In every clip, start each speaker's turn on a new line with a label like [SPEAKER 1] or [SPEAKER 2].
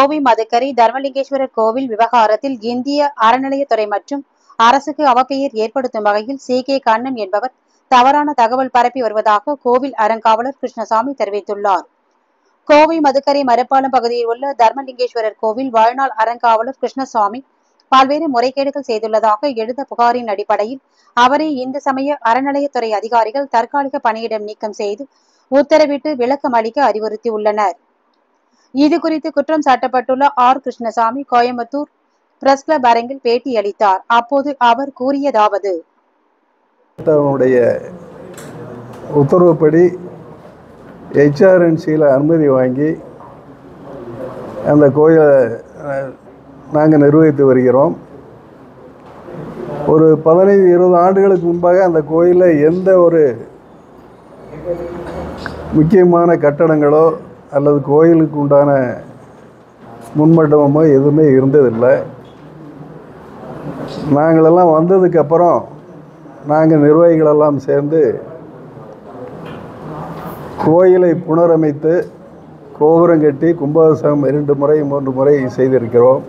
[SPEAKER 1] கோவை மதுக்கரை தர்மலிங்கேஸ்வரர் கோவில் விவகாரத்தில் இந்திய அறநிலையத்துறை மற்றும் அரசுக்கு அவப்பெயர் ஏற்படுத்தும் வகையில் கே கண்ணன் என்பவர் தவறான தகவல் பரப்பி வருவதாக கோவில் அறங்காவலர் கிருஷ்ணசாமி தெரிவித்துள்ளார். கோவை மதுக்கரை மரப்பாலம் பகுதியில் உள்ள தர்மலிங்கேஸ்வரர் கோவில் வாழ்நாள் அறங்காவலர் கிருஷ்ணசாமி பல்வேறு முறைகேடுகள் செய்துள்ளதாக எழுந்த புகாரின் அடிப்படையில் அவரை இந்து சமய அறநிலையத்துறை அதிகாரிகள் தற்காலிக பணியிடம் நீக்கம் செய்து உத்தரவிட்டு விளக்கம் அளிக்க அறிவுறுத்தியுள்ளனர். இதுகுறித்து குற்றம் சாட்டப்பட்டுள்ள கிருஷ்ணசாமி கோயம்புத்தூர் பிரஸ் கிளப் அரங்கில் பேட்டியளித்தார். அப்போது அவர் கூறியதாவது:
[SPEAKER 2] உத்தரவுப்படி HRNCயில் அனுமதி வாங்கி அந்த கோயிலை நாங்கள் நிர்வகித்து வருகிறோம். ஒரு 15-20 ஆண்டுகளுக்கு முன்பாக அந்த கோயிலில் எந்த ஒரு முக்கியமான கட்டடங்களோ அல்லது கோயிலுக்கு உண்டான முன்மண்டபமோ எதுவுமே இருந்ததில்லை. நாங்களெல்லாம் வந்ததுக்கப்புறம் நாங்கள் நிர்வாகிகளெல்லாம் சேர்ந்து கோயிலை புனரமைத்து கோபுரம் கட்டி கும்பாபிஷேகம் 2 முறை 3 முறை செய்திருக்கிறோம்.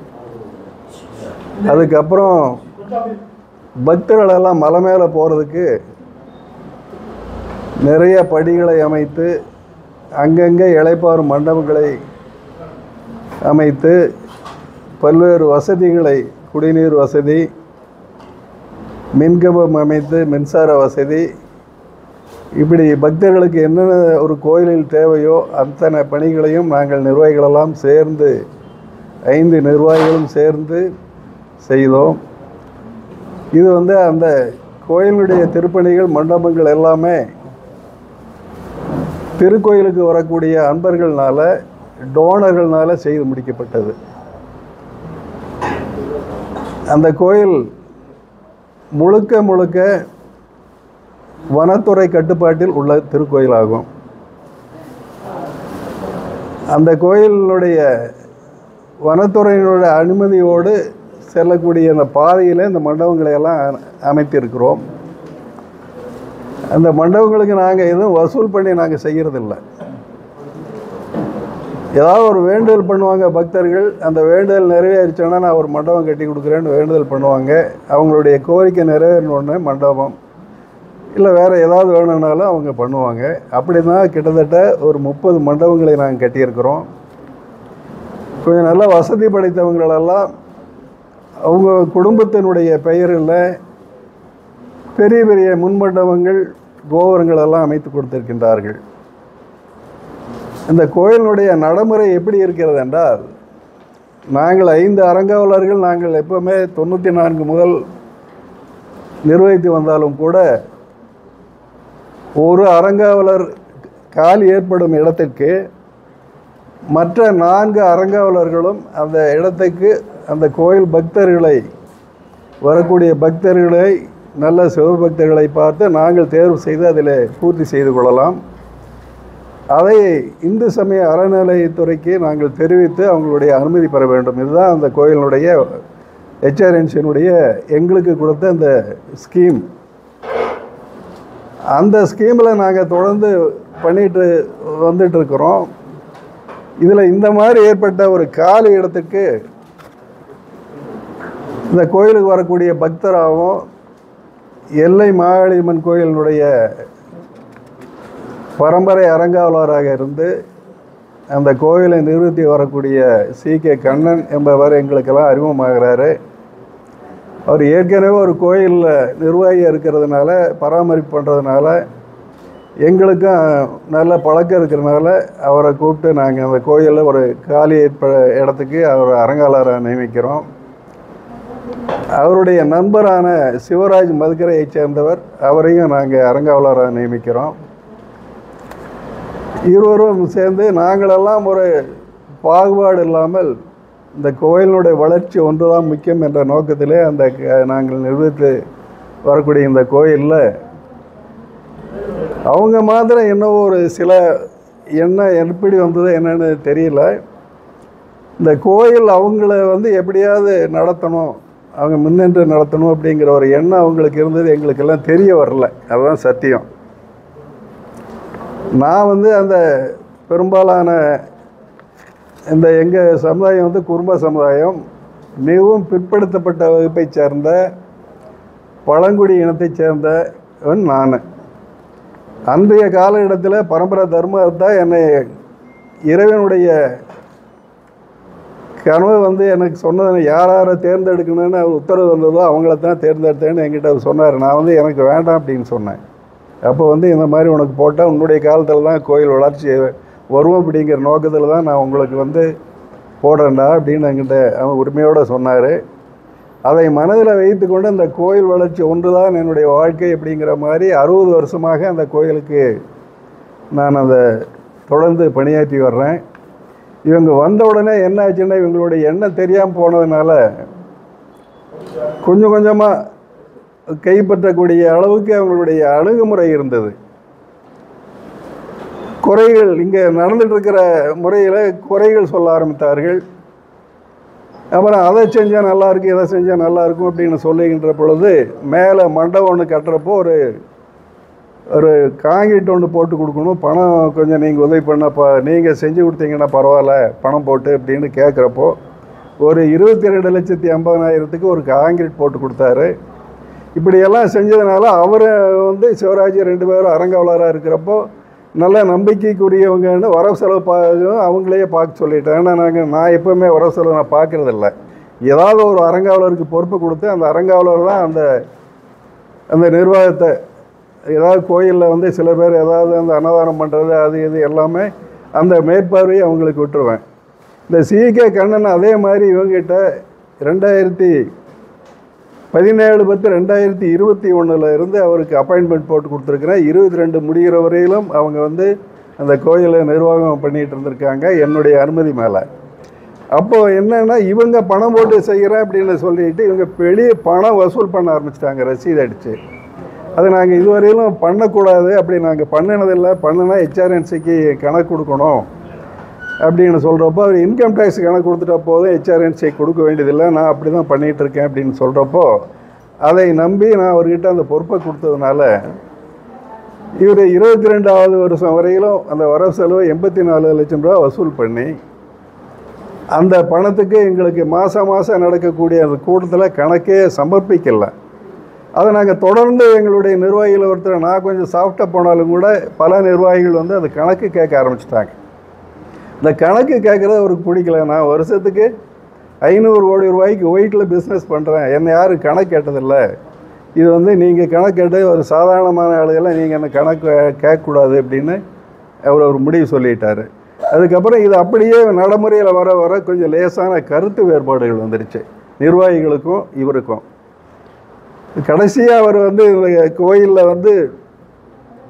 [SPEAKER 2] அதுக்கப்புறம் பக்தர்களெல்லாம் மலை மேலே போகிறதுக்கு நிறைய படிகளை அமைத்து அங்கங்கே இளைப்பாறும் மண்டபங்களை அமைத்து பல்வேறு வசதிகளை, குடிநீர் வசதி, மின்கம்பம் அமைத்து மின்சார வசதி, இப்படி பக்தர்களுக்கு என்னென்ன ஒரு கோயிலில் தேவையோ அத்தனை பணிகளையும் நாங்கள் நிர்வாகிகளெல்லாம் சேர்ந்து 5 நிர்வாகிகளும் சேர்ந்து செய்தோம். இது அந்த கோயிலுடைய திருப்பணிகள், மண்டபங்கள் எல்லாமே திருக்கோயிலுக்கு வரக்கூடிய அன்பர்களால், டோனர்களால் செய்து முடிக்கப்பட்டது. அந்த கோயில் முழுக்க முழுக்க வனத்துறை கட்டுப்பாட்டில் உள்ள திருக்கோயிலாகும். அந்த கோயிலினுடைய வனத்துறையினுடைய அனுமதியோடு செல்லக்கூடிய அந்த பாதையில் இந்த மண்டபங்களை எல்லாம் அமைத்திருக்கிறோம். அந்த மண்டபங்களுக்கு நாங்கள் எதுவும் வசூல் பண்ணி நாங்கள் செய்கிறதில்லை. ஏதாவது ஒரு வேண்டுதல் பண்ணுவாங்க பக்தர்கள், அந்த வேண்டுதல் நிறைவேறிச்சோன்னா நான் ஒரு மண்டபம் கட்டி கொடுக்குறேன்னு வேண்டுதல் பண்ணுவாங்க. அவங்களுடைய கோரிக்கை நிறைவேறினோடனே மண்டபம் இல்லை வேறு ஏதாவது வேணும்னாலும் அவங்க பண்ணுவாங்க. அப்படி தான் கிட்டத்தட்ட ஒரு 30 மண்டபங்களை நாங்கள் கட்டியிருக்கிறோம். கொஞ்சம் நல்லா வசதி படைத்தவங்களெல்லாம் அவங்க குடும்பத்தினுடைய பெயரில் பெரிய பெரிய முன்மண்டபங்கள், கோபுரங்களெல்லாம் அமைத்து கொடுத்திருக்கின்றார்கள். இந்த கோயிலினுடைய நடைமுறை எப்படி இருக்கிறது என்றால், நாங்கள் 5 அறங்காவலர்கள் நாங்கள் எப்போவுமே 94 முதல் நிர்வகித்து வந்தாலும் கூட ஒரு அறங்காவலர் காலி ஏற்படும் இடத்திற்கு மற்ற 4 அறங்காவலர்களும் அந்த இடத்துக்கு அந்த கோயில் பக்தர்களை, வரக்கூடிய பக்தர்களை, நல்ல சிவபக்தர்களை பார்த்து நாங்கள் தேர்வு செய்து அதில் பூர்த்தி செய்து கொள்ளலாம். அதை இந்து சமய அறநிலையத்துறைக்கு நாங்கள் தெரிவித்து அவங்களுடைய அனுமதி பெற வேண்டும். இதுதான் அந்த கோயிலினுடைய HRNCயினுடைய எங்களுக்கு கொடுத்த அந்த ஸ்கீம். அந்த ஸ்கீமில் நாங்கள் தொடர்ந்து பண்ணிட்டு வந்துட்டுருக்குறோம். இதில் இந்த மாதிரி ஏற்பட்ட ஒரு காலி இடத்துக்கு இந்த கோயிலுக்கு வரக்கூடிய பக்தராகவும் எல்லை மாகாளியம்மன் கோயிலினுடைய பரம்பரை அறங்காவலராக இருந்து அந்த கோயிலை நிறுத்தி வரக்கூடிய கே கண்ணன் என்பவர் எங்களுக்கெல்லாம் அறிமுகமாகிறாரு. அவர் ஏற்கனவே ஒரு கோயிலில் நிர்வாகியாக இருக்கிறதுனால, பராமரிப்பு பண்ணுறதுனால, எங்களுக்கும் நல்ல பழக்கம் இருக்கிறதுனால அவரை கூப்பிட்டு நாங்கள் அந்த கோயிலில் ஒரு காலி இடத்துக்கு அவர் அறங்காவலராக நியமிக்கிறோம். அவருடைய நண்பரான சிவராஜ் மதுக்கரையை சேர்ந்தவர், அவரையும் நாங்கள் அறங்காவலராக நியமிக்கிறோம். இருவரும் சேர்ந்து நாங்களெல்லாம் ஒரு பாகுபாடு இல்லாமல் இந்த கோயிலினுடைய வளர்ச்சி ஒன்று தான் முக்கியம் என்ற நோக்கத்திலே அந்த நாங்கள் நிர்வகித்து வரக்கூடிய இந்த கோயிலில் அவங்க மாத்திரம் இன்னும் ஒரு சில எப்படி வந்தது என்னன்னு தெரியல. இந்த கோயில் அவங்கள எப்படியாவது நடத்தணும், அவங்க முன்னின்று நடத்தணும் அப்படிங்கிற ஒரு எண்ணம் அவங்களுக்கு இருந்தது. எங்களுக்கெல்லாம் தெரிய வரல, அதுதான் சத்தியம். நான் அந்த பெரும்பாலான இந்த எங்கள் சமுதாயம் வந்து குடும்ப சமுதாயம், மிகவும் பிற்படுத்தப்பட்ட வகுப்பை சேர்ந்த பழங்குடி இனத்தைச் சேர்ந்தவன் நான். அன்றைய காலகட்டத்தில் பரம்பரை தர்மத்தை என்னை இறைவனுடைய கனவு வந்து எனக்கு சொன்னது, யாரை தேர்ந்தெடுக்கணும்னு அவர் உத்தரவு வந்ததோ அவங்கள தான் தேர்ந்தெடுத்தேன்னு என்கிட்ட அவர் சொன்னார். நான் வந்து எனக்கு வேண்டாம் அப்படின்னு சொன்னேன். அப்போ வந்து இந்த மாதிரி உனக்கு போட்டால் உன்னுடைய காலத்தில் தான் கோயில் வளர்ச்சி வரும் அப்படிங்கிற நோக்கத்தில் தான் நான் உங்களுக்கு வந்து போடுறேன்டா அப்படின்னு என்கிட்ட அவன் உரிமையோடு சொன்னார். அதை மனதில் வைத்து கொண்டு அந்த கோயில் வளர்ச்சி ஒன்று தான் என்னுடைய வாழ்க்கை அப்படிங்கிற மாதிரி 60 வருஷமாக அந்த கோயிலுக்கு நான் அதை தொடர்ந்து பணியாற்றி வர்றேன். இவங்க வந்த உடனே என்ன ஆச்சுன்னா, இவங்களுடைய எண்ணம் தெரியாமல் போனதுனால கொஞ்சம் கொஞ்சமாக கைப்பற்றக்கூடிய அளவுக்கு அவங்களுடைய அணுகுமுறை இருந்தது. குறைகள் இங்கே நடந்துட்டு இருக்கிற முறையில் குறைகள் சொல்ல ஆரம்பித்தார்கள். அப்புறம் அதை செஞ்சால் நல்லாயிருக்கும், இதை செஞ்சால் நல்லாயிருக்கும் அப்படின்னு சொல்லுகின்ற பொழுது, மேலே மண்டபம் ஒன்று கட்டுறப்போ ஒரு காங்கிரீட் ஒன்று போட்டு கொடுக்கணும், பணம் கொஞ்சம் நீங்கள் உதவி பண்ணப்போ நீங்கள் செஞ்சு கொடுத்தீங்கன்னா பரவாயில்ல பணம் போட்டு அப்படின்னு கேட்குறப்போ ஒரு 22,50,000க்கு ஒரு காங்கிரீட் போட்டு கொடுத்தாரு. இப்படியெல்லாம் செஞ்சதுனால அவர் வந்து சிவராஜ் 2 பேரும் அறங்காவலராக இருக்கிறப்போ நல்ல நம்பிக்கைக்குரியவங்கன்னு வரவு செலவு அவங்களையே பார்க்க சொல்லிட்டேன். ஏன்னா நான் எப்போவுமே வரவு செலவு நான் பார்க்குறதில்ல. ஏதாவது ஒரு அறங்காவலருக்கு பொறுப்பு கொடுத்து அந்த அறங்காவலர் தான் அந்த நிர்வாகத்தை, ஏதாவது கோயிலில் வந்து சில பேர் ஏதாவது அந்த அன்னதானம் பண்ணுறது அது இது எல்லாமே அந்த மேற்பார்வையை அவங்களுக்கு விட்டுருவேன். இந்த CK கண்ணன் அதே மாதிரி இவங்ககிட்ட 17/10/2021 இருந்து அவருக்கு அப்பாயின்மெண்ட் போட்டு கொடுத்துருக்குறேன். 22 முடிகிற வரையிலும் அவங்க வந்து அந்த கோயிலை நிர்வாகம் பண்ணிகிட்டு இருந்திருக்காங்க என்னுடைய அனுமதி மேலே. அப்போது என்னென்னா, இவங்க பணம் போட்டு செய்கிறேன் அப்படின்னு சொல்லிட்டு இவங்க வெளியே பணம் வசூல் பண்ண ஆரம்பிச்சிட்டாங்க ரசீது அடித்து. அது நாங்கள் இதுவரையிலும் பண்ணக்கூடாது, அப்படி நாங்கள் பண்ணினதில்லை, பண்ணுனா HRNCக்கு கணக்கு கொடுக்கணும் அப்படின்னு சொல்கிறப்போ, அவர் இன்கம் டேக்ஸ் கணக்கு கொடுத்துட்டா போதும், HRNC கொடுக்க வேண்டியதில்லை, நான் அப்படி தான் பண்ணிகிட்ருக்கேன் அப்படின்னு சொல்கிறப்போ, அதை நம்பி நான் அவர்கிட்ட அந்த பொறுப்பை கொடுத்ததுனால இவர் 22வது வருஷம் வரையிலும் அந்த வரவு செலவு 84 லட்சம் ரூபா வசூல் பண்ணி அந்த பணத்துக்கு எங்களுக்கு மாதம் நடக்கக்கூடிய அந்த கூட்டத்தில் கணக்கே சமர்ப்பிக்கலை. அதை நாங்கள் தொடர்ந்து எங்களுடைய நிர்வாகிகள் ஒருத்தர், நான் கொஞ்சம் சாஃப்டாக போனாலும் கூட பல நிர்வாகிகள் வந்து அது கணக்கு கேட்க ஆரம்பிச்சிட்டாங்க. இந்த கணக்கு கேட்குறது அவருக்கு பிடிக்கல. நான் வருஷத்துக்கு 500 கோடி ரூபாய்க்கு ஒயிட்டில் பிஸ்னஸ் பண்ணுறேன், என்னை யாரும் கணக்கு கேட்டதில்லை, இது வந்து நீங்கள் கணக்கு கேட்டு ஒரு சாதாரணமான ஆளுகளை நீங்கள் என்ன கணக்கு கேட்கக்கூடாது அப்படின்னு அவர் முடிவு சொல்லிட்டார். அதுக்கப்புறம் இது அப்படியே நடைமுறையில் வர வர கொஞ்சம் லேசான கருத்து வேறுபாடுகள் வந்துடுச்சு நிர்வாகிகளுக்கும் இவருக்கும். கடைசியாக அவர் வந்து இந்த கோயிலில் வந்து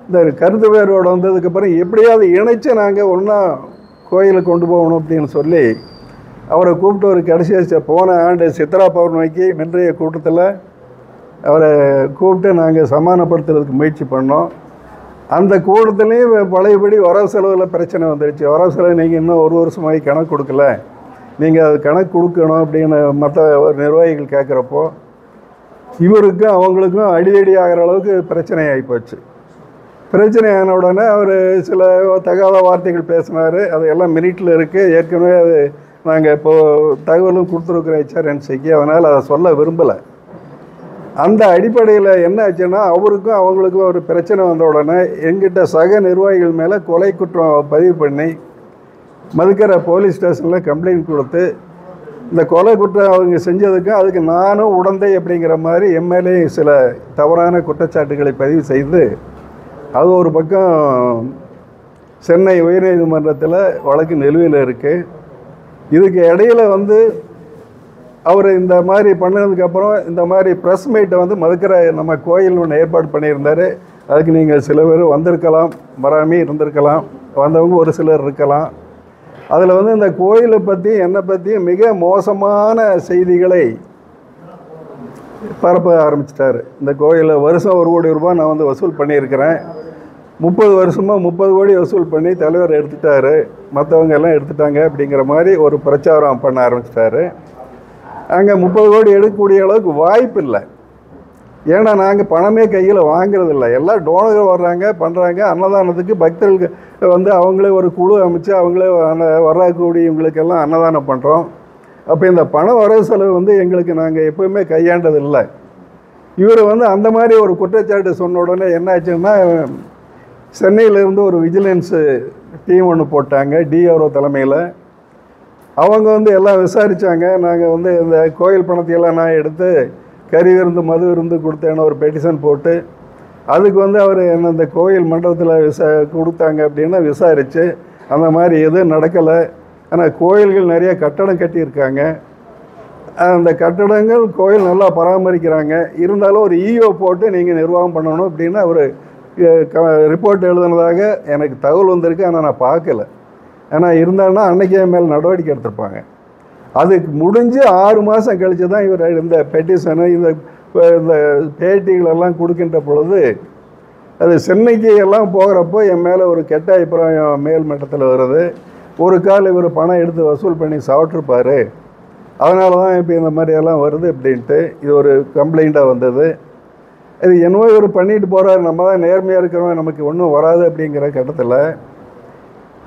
[SPEAKER 2] இந்த கருத்து வேறுபாடு வந்ததுக்கப்புறம் எப்படியாவது இணைச்சு நாங்கள் ஒன்றா கோயிலுக்கு கொண்டு போகணும் அப்படின்னு சொல்லி அவரை கூப்பிட்டு ஒரு கடைசியாக போன ஆண்டு சித்ரா பௌர்ணமிக்கு இன்றைய கூட்டத்தில் அவரை கூப்பிட்டு நாங்கள் சமாதானப்படுத்துறதுக்கு முயற்சி பண்ணோம். அந்த கூட்டத்துலேயும் பழையபடி வரவு செலவில் பிரச்சனை வந்துடுச்சு. வரவு செலவு நீங்கள் இன்னும் 1 வருஷமாகி கணக்கு கொடுக்கல, நீங்கள் அது கணக்கு கொடுக்கணும் அப்படின்னு மற்ற நிர்வாகிகள் கேட்குறப்போ இவருக்கும் அவங்களுக்கும் அடிதடி ஆகிற அளவுக்கு பிரச்சனை ஆகிப்போச்சு. பிரச்சனை ஆன உடனே அவர் சில தகாத வார்த்தைகள் பேசினார். அது எல்லாம் மினிட்டில் இருக்குது, ஏற்கனவே அது நாங்கள் இப்போது தகவலும் கொடுத்துருக்குறோம் HRNCக்கு, அதனால் அதை சொல்ல விரும்பலை. அந்த அடிப்படையில் என்ன ஆச்சுன்னா, அவருக்கும் அவங்களுக்கும் ஒரு பிரச்சனை வந்த உடனே எங்கிட்ட சக நிர்வாகிகள் மேலே கொலை குற்றம் பதிவு பண்ணி மதுக்கரை போலீஸ் ஸ்டேஷனில் கம்ப்ளைண்ட் கொடுத்து, இந்த கொலை குற்றம் அவங்க செஞ்சதுக்கும் அதுக்கு நானும் உடந்தை அப்படிங்கிற மாதிரி எம்எல்ஏ சில தவறான குற்றச்சாட்டுகளை பதிவு செய்து அது ஒரு பக்கம் சென்னை உயர்நீதிமன்றத்தில் வழக்கு நிலுவையில் இருக்குது. இதுக்கு இடையில் வந்து அவர் இந்த மாதிரி பண்ணதுக்கப்புறம் இந்த மாதிரி ப்ரெஸ் மீட்டை வந்து மதுக்கரை நம்ம கோயில் ஒன்று ஏற்பாடு பண்ணியிருந்தார். அதுக்கு நீங்கள் சில பேர் வந்திருக்கலாம், வராமே இருந்திருக்கலாம், வந்தவங்க ஒரு சிலர் இருக்கலாம். அதில் வந்து இந்த கோயிலை பற்றி என்னை பற்றி மிக மோசமான செய்திகளை பரப்ப ஆரம்பிச்சிட்டாரு. இந்த கோயிலில் வருஷம் 1 கோடி ரூபாய் நான் வந்து வசூல் பண்ணியிருக்கிறேன், 30 வருஷமாக 30 கோடி வசூல் பண்ணி தலைவர் எடுத்துட்டாரு, மற்றவங்க எல்லாம் எடுத்துட்டாங்க அப்படிங்கிற மாதிரி ஒரு பிரச்சாரம் பண்ண ஆரம்பிச்சிட்டாரு. அங்கே 30 கோடி எடுக்கக்கூடிய அளவுக்கு வாய்ப்பு இல்லை. ஏன்னா நாங்கள் பணமே கையில் வாங்குறதில்ல, எல்லாம் டோனர் வர்றாங்க பண்ணுறாங்க. அன்னதானத்துக்கு பக்தர்களுக்கு வந்து அவங்களே ஒரு குழு அமைச்சு அவங்களே வரக்கூடியவங்களுக்கெல்லாம் அன்னதானம் பண்ணுறோம். அப்போ இந்த பண வரவு செலவு வந்து எங்களுக்கு நாங்கள் எப்போவுமே கையாண்டதில்லை. இவர் வந்து அந்த மாதிரி ஒரு குற்றச்சாட்டு சொன்ன உடனே என்ன ஆச்சுன்னா, சென்னையிலேருந்து ஒரு விஜிலன்ஸு டீம் ஒன்று போட்டாங்க டிஆர்ஓ தலைமையில். அவங்க வந்து எல்லாம் விசாரித்தாங்க. நாங்கள் வந்து இந்த கோயில் பணத்தையெல்லாம் நான் எடுத்து கறி விருந்து மது விருந்து கொடுத்தேன்னு ஒரு பெட்டிஷன் போட்டு, அதுக்கு வந்து அவர் என்ன இந்த கோயில் மண்டபத்தில் கொடுத்தாங்க அப்படின்னு விசாரித்து, அந்த மாதிரி எதுவும் நடக்கலை. ஆனால் கோயில்கள் நிறைய கட்டடம் கட்டியிருக்காங்க, அந்த கட்டடங்கள் கோயில் நல்லா பராமரிக்கிறாங்க. இருந்தாலும் ஒரு இஓ போட்டு நீங்கள் நிர்வாகம் பண்ணணும் அப்படின்னு அவர் ரிப்போர்ட் எழுதுனதாக எனக்கு தகவல் வந்திருக்கு. ஆனால் நான் பார்க்கல. ஆனால் இருந்தாலும் அன்றைக்கே மேலே நடவடிக்கை எடுத்திருப்பாங்க. அதுக்கு முடிஞ்சு 6 மாதம் கழித்து தான் இவர் இந்த பெட்டிஷனு இந்த பேட்டிகளெல்லாம் கொடுக்கின்ற பொழுது, அது சென்னைக்கு எல்லாம் போகிறப்போ என் மேலே ஒரு கெட்ட அபிப்பிராயம் மேல் மட்டத்தில் வருது. ஒரு கால் இவர் பணம் எடுத்து வசூல் பண்ணி சாப்பிட்ருப்பார், அதனால தான் இப்போ இந்த மாதிரியெல்லாம் வருது அப்படின்ட்டு இது ஒரு கம்ப்ளைண்ட்டாக வந்தது. இது என்னவோ இவர் பண்ணிட்டு போகிறார், நம்ம தான் நேர்மையாக இருக்கிறோம், நமக்கு ஒன்றும் வராது அப்படிங்கிற கட்டத்தில்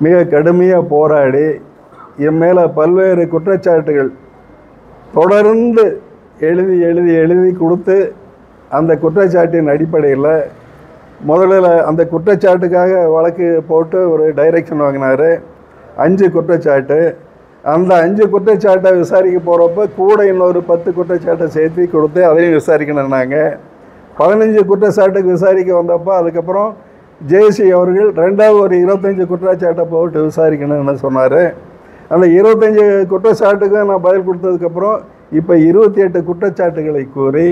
[SPEAKER 2] மிக கடுமையாக போராடி என் மேலே பல்வேறு குற்றச்சாட்டுகள் தொடர்ந்து எழுதி எழுதி எழுதி கொடுத்து, அந்த குற்றச்சாட்டின் அடிப்படையில் முதல்ல அந்த குற்றச்சாட்டுக்காக வழக்கு போட்டு ஒரு டைரக்ஷன் வாங்கினார். 5 குற்றச்சாட்டு. அந்த 5 குற்றச்சாட்டை விசாரிக்க போகிறப்ப கூட இன்னொரு 10 குற்றச்சாட்டை சேர்த்து கொடுத்து அதையும் விசாரிக்கணுன்னாங்க. 15 குற்றச்சாட்டுக்கு விசாரிக்க வந்தப்போ அதுக்கப்புறம் ஜேசி அவர்கள் 2வது ஒரு 25 குற்றச்சாட்டை போட்டு விசாரிக்கணும்னு சொன்னார். அந்த 25 குற்றச்சாட்டுக்கு நான் பதில் கொடுத்ததுக்கப்புறம் இப்போ 28 குற்றச்சாட்டுகளை கூறி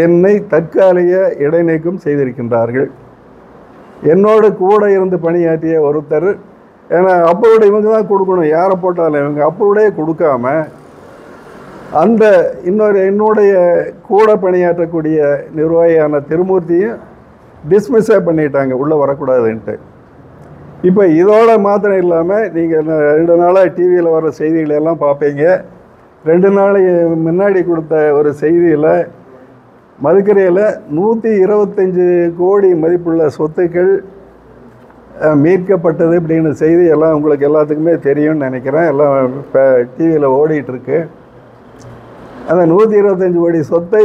[SPEAKER 2] என்னை தற்காலிக இடைநீக்கம் செய்திருக்கின்றார்கள். என்னோடு கூட இருந்து பணியாற்றிய ஒருத்தர், ஏன்னா அப்போட இவங்க தான் கொடுக்கணும், யாரை போட்டாலும் இவங்க அப்போடைய கொடுக்காம அந்த என்னுடைய கூட பணியாற்றக்கூடிய நிர்வாகியான திருமூர்த்தியும் டிஸ்மிஸ்ஸே பண்ணிட்டாங்க, உள்ளே வரக்கூடாதுன்ட்டு. இப்போ இதோட மாத்திரம் இல்லாமல் நீங்கள் 2 நாளாக டிவியில் வர செய்திகளெல்லாம் பார்ப்பீங்க. 2 நாளைக்கு முன்னாடி கொடுத்த ஒரு செய்தியில் மதுக்கரையில் 125 கோடி மதிப்புள்ள சொத்துக்கள் மீட்கப்பட்டது அப்படின்னு செய்தி எல்லாம் உங்களுக்கு எல்லாத்துக்குமே தெரியும்னு நினைக்கிறேன். எல்லாம் இப்போ டிவியில் ஓடிட்டுருக்கு. அந்த 125 கோடி சொத்தை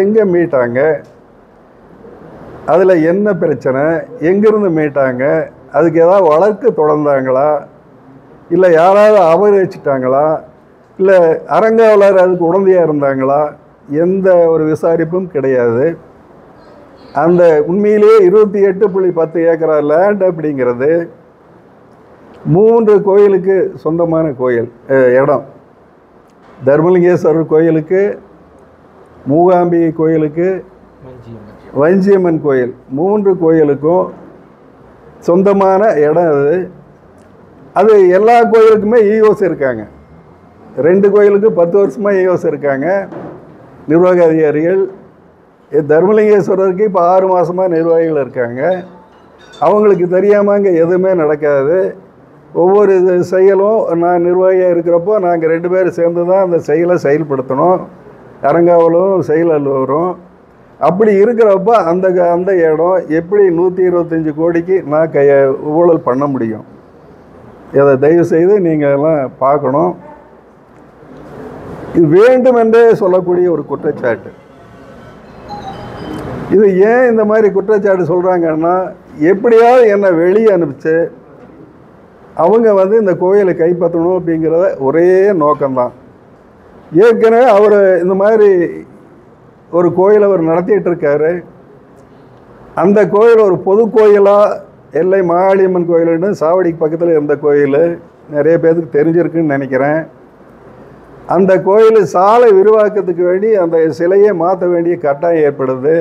[SPEAKER 2] எங்கே மீட்டாங்க, அதில் என்ன பிரச்சனை, எங்கேருந்து மீட்டாங்க, அதுக்கு ஏதாவது வழக்கு தொடர்ந்தாங்களா, இல்லை யாராவது அபகரிச்சிட்டாங்களா, இல்லை அறங்காவலர் அதுக்கு உடந்தையாக இருந்தாங்களா, எந்த ஒரு விசாரிப்பும் கிடையாது. அந்த உண்மையிலேயே 28.10 ஏக்கரா லேண்ட் அப்படிங்கிறது 3 கோயிலுக்கு சொந்தமான கோயில் இடம். தர்மலிங்கேஸ்வரர் கோயிலுக்கு, மூகாம்பிகை கோயிலுக்கு, வஞ்சியம்மன் கோயில் 3 கோயிலுக்கும் சொந்தமான இடம் அது. அது எல்லா கோயிலுக்குமே இஓஸ் இருக்காங்க. 2 கோயிலுக்கு 10 வருஷமாக இஓஸ் இருக்காங்க நிர்வாக அதிகாரிகள். தர்மலிங்கேஸ்வரருக்கு இப்போ 6 மாதமாக நிர்வாகிகள் இருக்காங்க. அவங்களுக்கு தெரியாமல் அங்கே எதுவுமே நடக்காது. ஒவ்வொரு செயலும் நான் நிர்வாகியாக இருக்கிறப்போ நாங்கள் 2 பேரும் சேர்ந்து தான் அந்த செயலை செயல்படுத்தணும். அரங்காவலும் செயல் அலுவலரும். அப்படி இருக்கிறப்ப அந்த இடம் எப்படி 125 கோடிக்கு நான் ஊழல் பண்ண முடியும்? இதை தயவுசெய்து நீங்கள் எல்லாம் பார்க்கணும். இது வேண்டுமென்றே சொல்லக்கூடிய ஒரு குற்றச்சாட்டு. இது ஏன் இந்த மாதிரி குற்றச்சாட்டு சொல்கிறாங்கன்னா, எப்படியாவது என்னை வெளியே அனுப்பிச்சு அவங்க வந்து இந்த கோயிலை கைப்பற்றணும் அப்படிங்கிறத ஒரே நோக்கம்தான். ஏற்கனவே அவர் இந்த மாதிரி ஒரு கோயில் அவர் நடத்திட்டு இருக்காரு. அந்த கோயில் ஒரு பொது கோயிலாக எல்லை மாகாளியம்மன் கோயில்னு சாவடிக்கு பக்கத்தில் இருந்த கோயில் நிறைய பேருக்கு தெரிஞ்சிருக்குன்னு நினைக்கிறேன். அந்த கோயில் சாலை விரிவாக்கத்துக்கு வேண்டி அந்த சிலையை மாற்ற வேண்டிய கட்டாயம் ஏற்படுது.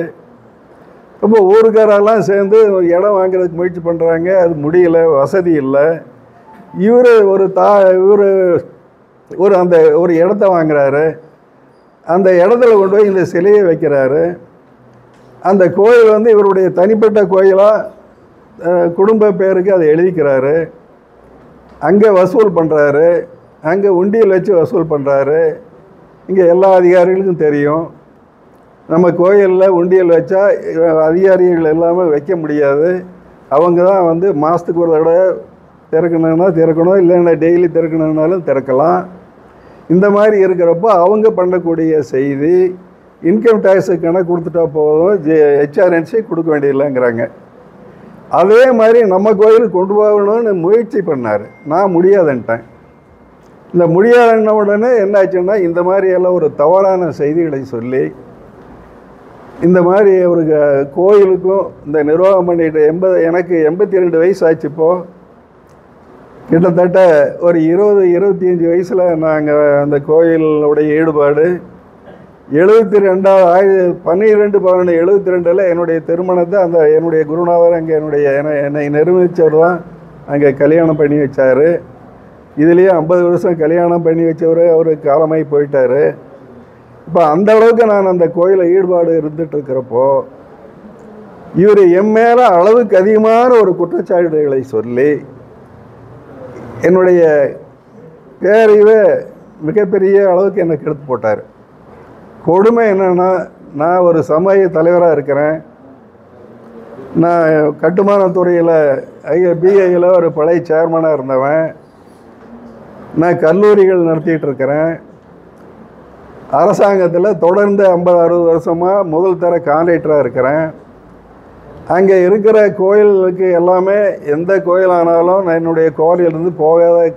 [SPEAKER 2] ரொம்ப ஊருக்காரெல்லாம் சேர்ந்து இடம் வாங்குறதுக்கு முயற்சி பண்ணுறாங்க. அது முடியலை, வசதி இல்லை. இவர் ஒரு இடத்த வாங்குறாரு. அந்த இடத்துல கொண்டு போய் இந்த சிலையை வைக்கிறாரு. அந்த கோயில் வந்து இவருடைய தனிப்பட்ட கோயிலாக குடும்ப பேருக்கு அதை எழுதிக்கிறாரு. அங்கே வசூல் பண்ணுறாரு. அங்கே உண்டியல் வச்சு வசூல் பண்ணுறாரு. இங்கே எல்லா அதிகாரிகளுக்கும் தெரியும். நம்ம கோயிலில் உண்டியல் வச்சா அதிகாரிகள் எல்லாமே வைக்க முடியாது. அவங்க தான் வந்து மாதத்துக்கு ஒரு தடவை திறக்கணுன்னா திறக்கணும், இல்லைன்னா டெய்லி திறக்கணுன்னாலும் திறக்கலாம். இந்த மாதிரி இருக்கிறப்போ அவங்க பண்ணக்கூடிய செய்தி இன்கம் டேக்ஸு கணக்கு கொடுத்துட்டா போதும், ஹெச்ஆர்என்சி கொடுக்க வேண்டியதில்லைங்கிறாங்க. அதே மாதிரி நம்ம கோயிலுக்கு கொண்டு போகணும்னு முயற்சி பண்ணார். நான் முடியாதுன்ட்டேன். இந்த முடியாதுன்ன உடனே என்னாச்சுன்னா இந்த மாதிரியெல்லாம் ஒரு தவறான செய்திகளை சொல்லி இந்த மாதிரி ஒரு கோயிலுக்கும் இந்த நிர்வாகம் பண்ணிட்டு எனக்கு 82 வயசு ஆச்சு. இப்போது கிட்டத்தட்ட ஒரு 20-25 வயசில் நாங்கள் அந்த கோயிலுடைய ஈடுபாடு 12/11/72 என்னுடைய திருமணத்தை அந்த என்னுடைய குருநாதர் அங்கே என்னை நிர்வகித்தவர் தான் அங்கே கல்யாணம் பண்ணி வச்சார். இதுலேயே 50 வருஷம் கல்யாணம் பண்ணி வச்சவர் அவர் காலமாகி போயிட்டார். இப்போ அந்த அளவுக்கு நான் அந்த கோயிலில் ஈடுபாடு இருந்துகிட்ருக்கிறப்போ இவர் என் மேலே அளவுக்கு அதிகமான ஒரு குற்றச்சாட்டுகளை சொல்லி என்னுடைய பேரையே மிகப்பெரிய அளவுக்கு என்னை கெடுத்து போட்டார். கொடுமை என்னென்னா, நான் ஒரு சமய தலைவராக இருக்கிறேன். நான் கட்டுமானத்துறையில் பிஐயில் ஒரு பழைய சேர்மனாக இருந்தவன். நான் கல்லூரிகள் நடத்திட்டு இருக்கிறேன். அரசாங்கத்தில் தொடர்ந்து 50-60 வருஷமாக முதல் தர கான்ட்ராக்டராக இருக்கிறேன். அங்கே இருக்கிற கோயிலுக்கு எல்லாமே எந்த கோயிலானாலும் நான் என்னுடைய கோயிலிருந்து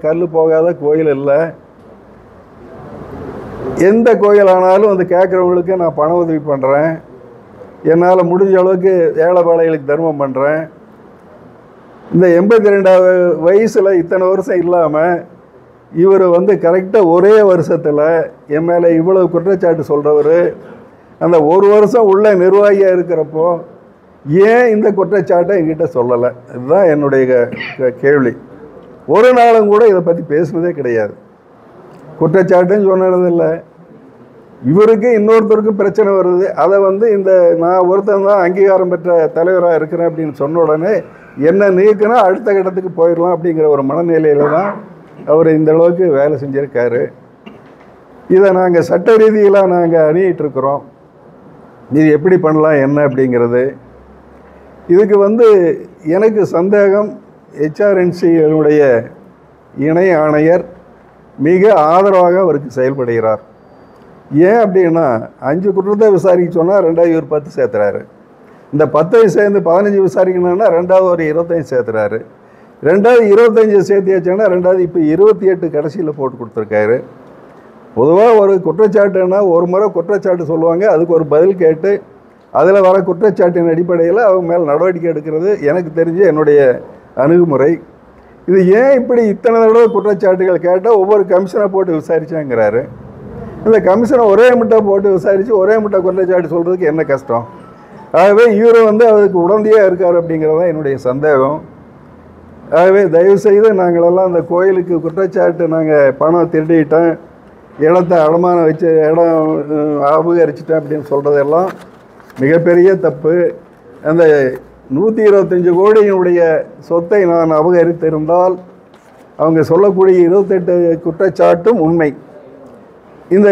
[SPEAKER 2] கல் போகாத கோயில் இல்லை. எந்த கோயிலானாலும் வந்து கேட்குறவங்களுக்கு நான் பண உதவி பண்ணுறேன். என்னால் முடிஞ்ச அளவுக்கு ஏழை பாளைகளுக்கு தர்மம் பண்ணுறேன். இந்த 82வது வயசில் இத்தனை வருஷம் இல்லாமல் இவர் வந்து கரெக்டாக ஒரே வருஷத்தில் என் மேலே இவ்வளவு குற்றச்சாட்டு சொல்கிறவர் அந்த ஒரு வருஷம் உள்ள நிர்வாகியாக இருக்கிறப்போ ஏன் இந்த குற்றச்சாட்டை என்கிட்ட சொல்லலை? இதுதான் என்னுடைய கேள்வி. ஒரு நாளும் கூட இதை பற்றி பேசுனதே கிடையாது. குற்றச்சாட்டுன்னு சொன்னதில்லை. இவருக்கு இன்னொருத்தருக்கும் பிரச்சனை வருது. அதை வந்து நான் ஒருத்தன் தான் அங்கீகாரம் பெற்ற தலைவராக இருக்கிறேன் அப்படின்னு சொன்ன உடனே என்ன நீக்கினா அடுத்த கட்டத்துக்கு போயிடலாம் அப்படிங்கிற ஒரு மனநிலையில் தான் அவர் இந்த அளவுக்கு வேலை செஞ்சுருக்காரு. இதை நாங்கள் சட்ட ரீதியில் நாங்கள் அணியிட்டுருக்குறோம். இது எப்படி பண்ணலாம் என்ன அப்படிங்கிறது. இதுக்கு வந்து எனக்கு சந்தேகம், ஹெச்ஆர்என்சியினுடைய இணை ஆணையர் மிக ஆதரவாக அவருக்கு செயல்படுகிறார். ஏன் அப்படின்னா 5 குற்றத்தை விசாரிக்க சொன்னால் 2வது இவர் 10 சேர்த்துறாரு. இந்த 10 சேர்ந்து 15 விசாரிக்கணும்னா 2வது ஒரு 25 சேர்த்துறாரு. 2வது 25 சேர்த்தியாச்சுன்னா 2வது இப்போ 28 கடைசியில் போட்டு கொடுத்துருக்காரு. பொதுவாக ஒரு குற்றச்சாட்டுன்னா ஒரு முறை குற்றச்சாட்டு சொல்லுவாங்க, அதுக்கு ஒரு பதில் கேட்டு அதில் வர குற்றச்சாட்டின் அடிப்படையில் அவங்க மேலே நடவடிக்கை எடுக்கிறது எனக்கு தெரிஞ்ச என்னுடைய அணுகுமுறை. இது ஏன் இப்படி இத்தனை தடவை குற்றச்சாட்டுகள் கேட்டால் ஒவ்வொரு கமிஷனை போட்டு விசாரிச்சாங்கிறாரு. இந்த கமிஷனை ஒரே முட்டை போட்டு விசாரித்து ஒரே முட்டை குற்றச்சாட்டு சொல்கிறதுக்கு என்ன கஷ்டம்? ஆகவே இவர் வந்து அதுக்கு உடந்தையாக இருக்கார் அப்படிங்கிறதான் என்னுடைய சந்தேகம். ஆகவே தயவுசெய்து நாங்களெல்லாம் அந்த கோயிலுக்கு குற்றச்சாட்டு நாங்கள் பணம் திருடிட்டேன், இடத்த அடமானம் வச்சு இடம் அபகரிச்சிட்டேன் அப்படின்னு சொல்கிறதெல்லாம் மிகப்பெரிய தப்பு. அந்த 125 கோடியினுடைய சொத்தை நான் அபகரித்திருந்தால் அவங்க சொல்லக்கூடிய 28 குற்றச்சாட்டும் உண்மை. இந்த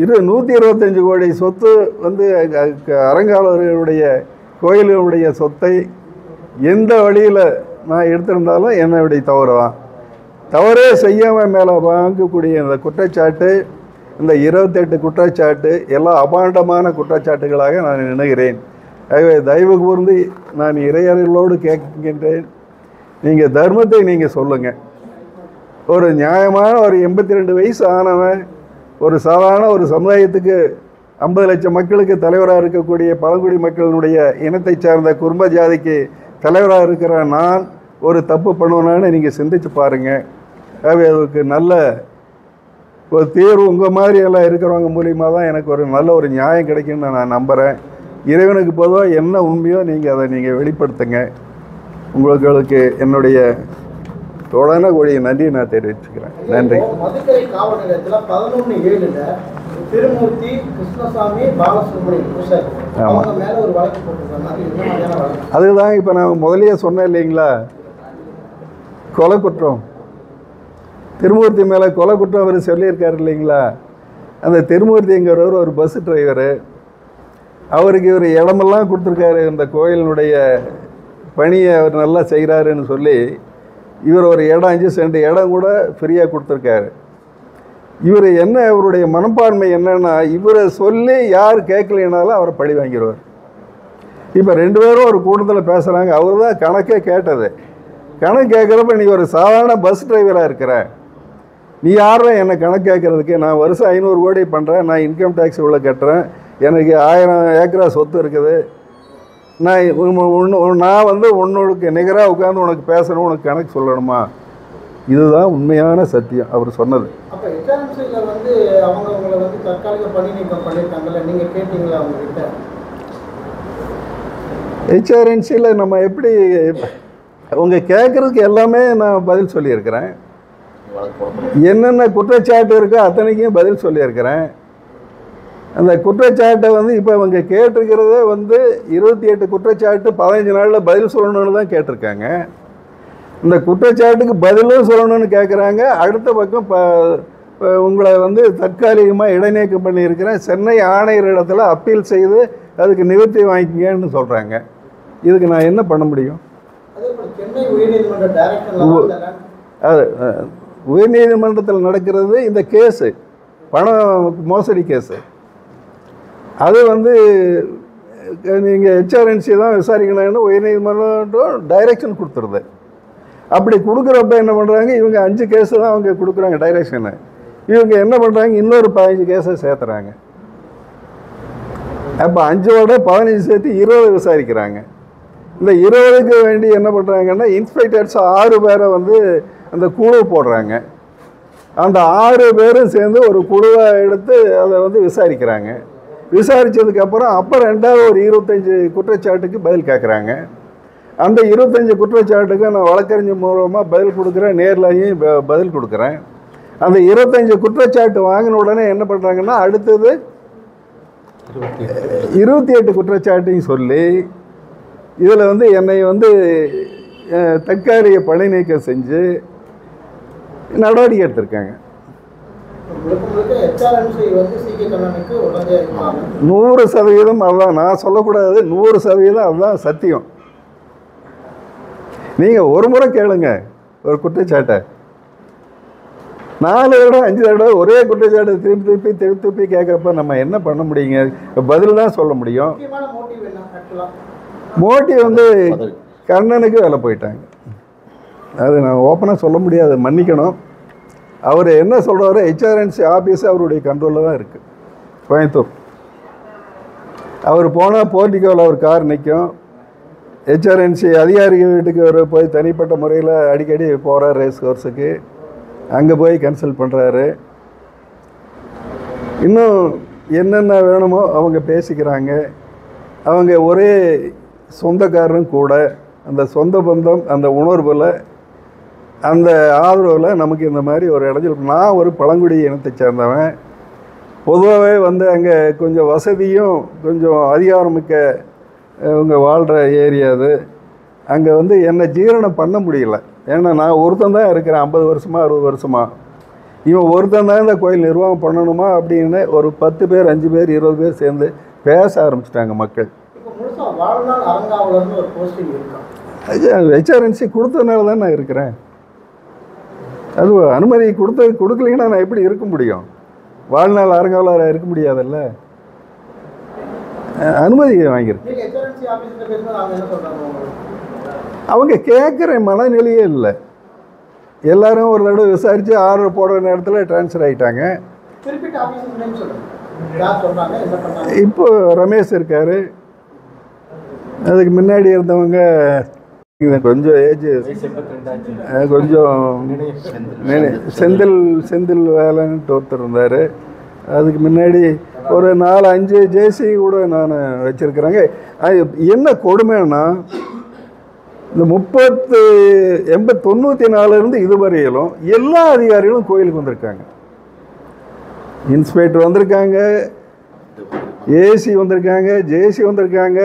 [SPEAKER 2] 125 கோடி சொத்து வந்து அறங்காவலர்களுடைய கோயிலுடைய சொத்தை எந்த வழியில் நான் எடுத்திருந்தாலும் என்னுடைய தவறு தான். தவறே செய்யாமல் மேலே வாங்கக்கூடிய இந்த குற்றச்சாட்டு, இந்த 28 குற்றச்சாட்டு எல்லாம் அபாண்டமான குற்றச்சாட்டுகளாக நான் நினைக்கிறேன். ஆகவே தயவு கூர்ந்து நான் இறையர்களோடு கேட்கின்றேன், நீங்கள் தர்மத்தை நீங்கள் சொல்லுங்கள். ஒரு நியாயமான ஒரு 82 வயசு ஆனவன் ஒரு சாதாரண ஒரு சமுதாயத்துக்கு 50 லட்சம் மக்களுக்கு தலைவராக இருக்கக்கூடிய பழங்குடி மக்களினுடைய இனத்தை சார்ந்த குடும்ப ஜாதிக்கு தலைவராக இருக்கிற நான் ஒரு தப்பு பண்ணுவேனான்னு நீங்கள் சிந்திச்சு பாருங்கள். ஆகவே அதுக்கு நல்ல ஒரு தீர்வு உங்கள் மாதிரி எல்லாம் இருக்கிறவங்க மூலியமாக தான் எனக்கு ஒரு நல்ல ஒரு நியாயம் கிடைக்கும்னு நான் நம்புகிறேன். இறைவனுக்கு பொதுவாக என்ன உண்மையோ நீங்கள் அதை நீங்கள் வெளிப்படுத்துங்க. உங்களுக்கு என்னுடைய தொடர்ந்து கூடிய நன்றியை நான் தெரிவிச்சுக்கிறேன். நன்றி.
[SPEAKER 3] மதுக்கரை காவல் நிலையத்தில் 11/7 திருமூர்த்தி கிருஷ்ணசாமி பாலசுப்ரமணியன் அவங்க மேல ஒரு வழக்கு போட்டிருக்காங்க.
[SPEAKER 2] அதுதான் இப்போ நான் முதலியே சொன்னேன் இல்லைங்களா, கொலை குற்றம். திருமூர்த்தி மேலே கொலை குற்றம் அவர் சொல்லியிருக்காரு இல்லைங்களா. அந்த திருமூர்த்திங்கிறவர் ஒரு பஸ் டிரைவரு. அவருக்கு இவர் இடமெல்லாம் கொடுத்துருக்காரு, இந்த கோயிலினுடைய பணியை அவர் நல்லா செய்கிறாருன்னு சொல்லி இவர் ஒரு இடம் 5 சென்ட் இடம் கூட ஃப்ரீயாக கொடுத்துருக்காரு. இவர் என்ன, இவருடைய மனப்பான்மை என்னன்னா, இவரை சொல்லி யார் கேட்கலைனாலும் அவரை பழி வாங்கிடுவார். இப்போ 2 பேரும் ஒரு கூட்டத்தில் பேசுகிறாங்க. அவர் தான் கணக்கே கேட்டது. கணக்கு கேட்குறப்ப நீ ஒரு சாதாரண பஸ் டிரைவராக இருக்கிற, நீ யாரும் என்னை கணக்கு கேட்குறதுக்கு? நான் வருஷம் 500 கோடி பண்ணுறேன், நான் இன்கம் டேக்ஸ் இவ்வளோ கட்டுறேன், எனக்கு 1000 ஏக்கரா சொத்து இருக்குது, நான் வந்து உன்னோட நிகராக உட்காந்து உனக்கு பேசணும், உனக்கு கணக்கு சொல்லணுமா? இதுதான் உண்மையான சத்தியம் அவர் சொன்னது.
[SPEAKER 3] அப்போ HRMCல வந்து அவங்களை வந்து தற்காலிக பணி நீக்கம் பண்ணியிருக்காங்கல்ல, நீங்கள் கேட்டீங்களா அவங்ககிட்ட?
[SPEAKER 2] HRMCல நம்ம எப்படி அவங்க கேட்குறதுக்கு எல்லாமே நான் பதில் சொல்லியிருக்கிறேன். என்னென்ன குற்றச்சாட்டு இருக்கோ அத்தனைக்கும் பதில் சொல்லியிருக்கிறேன். அந்த குற்றச்சாட்டை வந்து இப்போ அவங்க கேட்டிருக்கிறதே வந்து 28 குற்றச்சாட்டு 15 நாளில் பதில் சொல்லணும்னு தான் கேட்டிருக்காங்க. இந்த குற்றச்சாட்டுக்கு பதிலும் சொல்லணும்னு கேட்குறாங்க. அடுத்த பக்கம் உங்களை வந்து தற்காலிகமாக இடைநீக்கம் பண்ணியிருக்கிறேன், சென்னை ஆணையர் இடத்துல அப்பீல் செய்து அதுக்கு நிவர்த்தி வாங்கிக்கங்கன்னு சொல்கிறாங்க. இதுக்கு நான் என்ன பண்ண முடியும்? அது உயர்நீதிமன்றத்தில் நடக்கிறது இந்த கேஸு, பண மோசடி கேஸு. அது வந்து நீங்கள் HRMC தான் விசாரிக்கணும்னு உயர்நீதிமன்றம் டைரெக்ஷன் கொடுத்துருது. அப்படி கொடுக்குறப்ப என்ன பண்ணுறாங்க, இவங்க 5 கேஸு தான் அவங்க கொடுக்குறாங்க டைரெக்ஷனு. இவங்க என்ன பண்ணுறாங்க, இன்னொரு 15 கேஸை சேர்த்துறாங்க. அப்போ 5ஓட 15 சேர்த்து 20 விசாரிக்கிறாங்க. இந்த 20க்கு வேண்டி என்ன பண்ணுறாங்கன்னா, இன்ஸ்பெக்டர்ஸ் 6 பேரை வந்து அந்த குழு போடுறாங்க. அந்த 6 பேரும் சேர்ந்து ஒரு குழுவை எடுத்து அதை வந்து விசாரிக்கிறாங்க. விசாரித்ததுக்கப்புறம் அப்புறம் 2வது ஒரு 25 குற்றச்சாட்டுக்கு பதில் கேட்குறாங்க. அந்த 25 குற்றச்சாட்டுக்கு நான் வழக்கறிஞர் மூலமாக பதில் கொடுக்குறேன், நேர்லையும் பதில் கொடுக்குறேன். அந்த 25 குற்றச்சாட்டு வாங்கின உடனே என்ன பண்ணுறாங்கன்னா, அடுத்தது 28 குற்றச்சாட்டையும் சொல்லி இதில் வந்து என்னை வந்து தற்காலிக பணி நீக்கம் செஞ்சு நடவடிக்கை எடுத்திருக்காங்க. 100% அதுதான், நான் சொல்லக்கூடாது, 100% அதுதான் சத்தியம். நீங்கள் ஒரு முறை கேளுங்க ஒரு குற்றச்சாட்டை, 4 தடவை 5 தடவை ஒரே குற்றச்சாட்டை திருப்பி கேட்குறப்ப நம்ம என்ன பண்ண முடியுங்க? பதில் தான் சொல்ல முடியும். மோட்டிவ் வந்து கண்ணனுக்கு வேலை போயிட்டாங்க. அது நான் ஓப்பனாக சொல்ல முடியாது, மன்னிக்கணும். அவர் என்ன சொல்கிறாரோ HRMC ஆஃபீஸு அவருடைய கண்ட்ரோலில் தான் இருக்குது. கோயம்புத்தூர் அவர் போனால் போர்ட்டிகோவில் ஒரு கார் நிற்கும். HRMC அதிகாரிகள் வீட்டுக்கு அவர் போய் தனிப்பட்ட முறையில் அடிக்கடி போகிறார் ரேஸ் கோர்ஸுக்கு, அங்கே போய் கன்சல்ட் பண்ணுறாரு. இன்னும் என்னென்ன வேணுமோ அவங்க பேசிக்கிறாங்க. அவங்க ஒரே சொந்தக்காரரும் கூட. அந்த சொந்த பந்தம், அந்த உணர்வில், அந்த ஆதரவில் நமக்கு இந்த மாதிரி ஒரு இடைஞ்சல். நான் ஒரு பழங்குடி இனத்தை சேர்ந்தவன். பொதுவாகவே வந்து அங்கே கொஞ்சம் வசதியும் கொஞ்சம் அதிகாரமிக்க இவங்க வாழ்கிற ஏரியா அது. அங்கே வந்து என்னை ஜீரணம் பண்ண முடியல. ஏன்னா நான் ஒருத்தன் தான் இருக்கிறேன், 50 வருஷமாக 60 வருஷமாக. இவன் ஒருத்தன் தான் இந்த கோயில் நிர்வாகம் பண்ணணுமா அப்படின்னு ஒரு 10 பேர் 5 பேர் 20 பேர் சேர்ந்து பேச ஆரம்பிச்சிட்டாங்க மக்கள். HRMC கொடுத்ததுனால தான் நான் இருக்கிறேன். அது அனுமதி கொடுக்கலைன்னா நான் எப்படி இருக்க முடியும்? வாழ்நாள் அறங்காவலராக இருக்க முடியாதல்ல. அனுமதி வாங்கியிருக்கு. அவங்க கேட்குற மனநிலையே இல்லை. எல்லாரும் ஒரு தடவை விசாரித்து ஆர்டர் போடுற நேரத்தில் ட்ரான்ஸ்ஃபர் ஆகிட்டாங்க. இப்போ ரமேஷ் இருக்கார். அதுக்கு முன்னாடி இருந்தவங்க கொஞ்சம் ஏஜ், கொஞ்சம் செந்தில் வேலைன்ட்டு ஒருத்தர் இருந்தார். அதுக்கு முன்னாடி ஒரு 4-5 ஜேசி கூட நான் வச்சுருக்குறேங்க. என்ன கொடுமைன்னா, இந்த 94 இதுவரையிலும் எல்லா அதிகாரிகளும் கோயிலுக்கு வந்திருக்காங்க. இன்ஸ்பெக்டர் வந்திருக்காங்க, ஏசி வந்திருக்காங்க, ஜேசி வந்திருக்காங்க,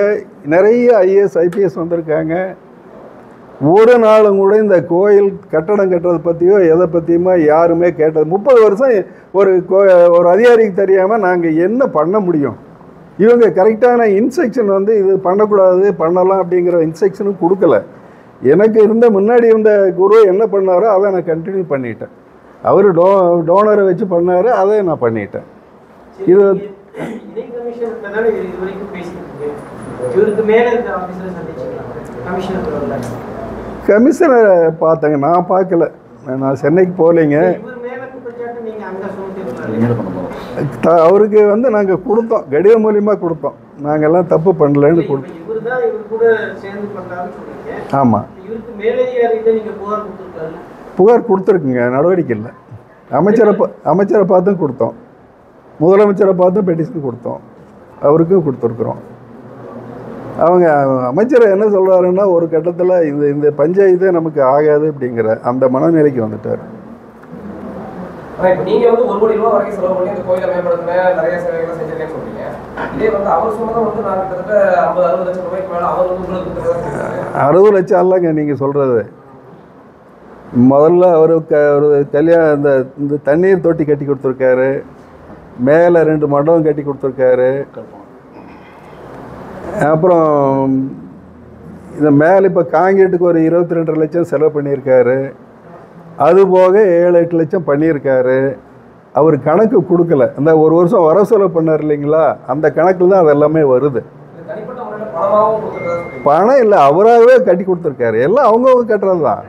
[SPEAKER 2] நிறைய IAS IPS வந்திருக்காங்க. ஒரு நாளும் கூட இந்த கோயில் கட்டடம் கட்டுறதை பற்றியோ எதை பற்றியுமா யாருமே கேட்டது. 30 வருஷம் ஒரு அதிகாரிக்கு தெரியாமல் நாங்கள் என்ன பண்ண முடியும்? இவங்க கரெக்டான இன்ஸ்ட்ரக்ஷன் வந்து இது பண்ணக்கூடாது பண்ணலாம் அப்படிங்கிற இன்ஸ்ட்ரக்ஷனும் கொடுக்கல. எனக்கு இருந்த முன்னாடி இருந்த குரு என்ன பண்ணாரோ அதை நான் கண்டினியூ பண்ணிட்டேன். அவர் டோனரை வச்சு பண்ணார், அதை நான் பண்ணிட்டேன். இது கமிஷனரை பார்த்தேங்க, நான் பார்க்கல, நான் சென்னைக்கு போகலைங்க. அவருக்கு வந்து நாங்கள் கொடுத்தோம், கடிதம் மூலியமாக கொடுத்தோம், நாங்கள்லாம் தப்பு பண்ணலன்னு கொடுத்தோம். ஆமாம், புகார் கொடுத்துருக்குங்க, நடவடிக்கை இல்லை. அமைச்சரை பார்த்தும் கொடுத்தோம், முதலமைச்சரை பார்த்தும் பெட்டிஷன் கொடுத்தோம், அவருக்கும் கொடுத்துருக்குறோம். அவங்க அமைச்சர் என்ன சொல்கிறாருன்னா, ஒரு கட்டத்தில் இந்த பஞ்சாயத்தே நமக்கு ஆகாது அப்படிங்கிற அந்த மனநிலைக்கு வந்துட்டார்.
[SPEAKER 4] நீங்கள் வந்து 1 கோடி ரூபா வரைக்கும் செலவு பண்ணி இந்த கோயிலை மேம்படுத்தின நிறைய சேவைகளை செஞ்சிருக்கேன்னு சொல்றீங்க. இதே வந்து அவர் சொன்னதும் வந்து நான் கிட்டத்தட்ட 50-60 லட்சம் ரூபாய்க்கு மேலே அவர் வந்து உங்களுக்கு
[SPEAKER 2] 60 லட்சம் இல்லைங்க நீங்கள் சொல்கிறது. முதல்ல அவர் ஒரு கல்யாணம் இந்த தண்ணீர் தொட்டி கட்டி கொடுத்துருக்காரு, மேலே 2 மண்டபம் கட்டி கொடுத்துருக்காரு, அப்புறம் இந்த மேலே இப்போ காங்கிரீட்டுக்கு ஒரு 22 லட்சம் செலவு பண்ணியிருக்காரு. அதுபோக 7-8 லட்சம் பண்ணியிருக்காரு. அவர் கணக்கு கொடுக்கல. அந்த ஒரு வருஷம் வர செலவு பண்ணார் இல்லைங்களா, அந்த கணக்கில் தான் அது எல்லாமே வருது. பணம் இல்லை, அவராகவே கட்டி கொடுத்துருக்காரு. எல்லாம் அவங்கவுங்க கட்டுறது தான்.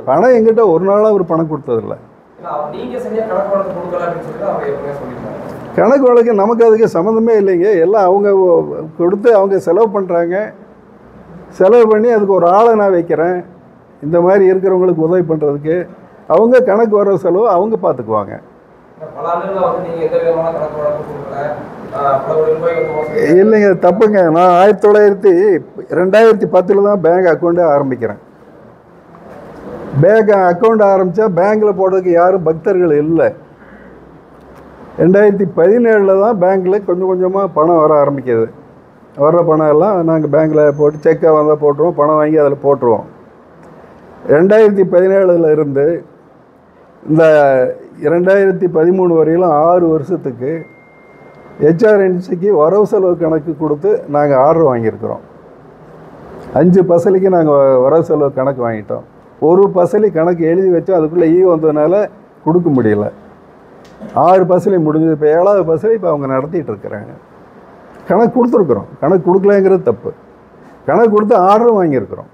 [SPEAKER 2] பணம் எங்கிட்ட ஒரு நாளாக அவர் பணம் கொடுத்ததில்லை. கணக்கு வழக்கு நமக்கு அதுக்கு சம்மந்தமே இல்லைங்க. எல்லாம் அவங்க கொடுத்து அவங்க செலவு பண்ணுறாங்க. செலவு பண்ணி அதுக்கு ஒரு ஆளை நான் வைக்கிறேன், இந்த மாதிரி இருக்கிறவங்களுக்கு உதவி பண்ணுறதுக்கு. அவங்க கணக்கு வர செலவு அவங்க பார்த்துக்குவாங்க. இல்லைங்க, தப்புங்க. நான் 2010 தான் பேங்க் அக்கௌண்ட்டே ஆரம்பிக்கிறேன். பேங்க் அக்கௌண்ட் ஆரம்பித்தா பேங்க்கில் போடுறதுக்கு யாரும் பக்தர்கள் இல்லை. 2017 தான் பேங்க்கில் கொஞ்சம் கொஞ்சமாக பணம் வர ஆரம்பிக்கிது. வர்ற பணம் எல்லாம் நாங்கள் பேங்க்கில் போட்டு செக்காக வந்தால் போட்டுருவோம், பணம் வாங்கி அதில் போட்டுருவோம். 2017 இருந்து இந்த 2013 வரையிலும் 6 வருஷத்துக்கு ஹெச்ஆர்என்சிக்கு வரவு செலவு கணக்கு கொடுத்து நாங்கள் ஆர்டர் வாங்கியிருக்கிறோம். 5 பசலிக்கு நாங்கள் வரவு செலவு கணக்கு வாங்கிட்டோம். ஒரு பசலி கணக்கு எழுதி வச்சோம், அதுக்குள்ளே வந்ததுனால கொடுக்க முடியல. 6 பசலி முடிஞ்சது. இப்போ 7வது பசலி இப்போ அவங்க நடத்திட்டு இருக்கிறாங்க. கணக்கு கொடுத்துருக்குறோம், கணக்கு கொடுக்கலங்கிறது தப்பு. கணக்கு கொடுத்து ஆர்டரும் வாங்கியிருக்கிறோம்.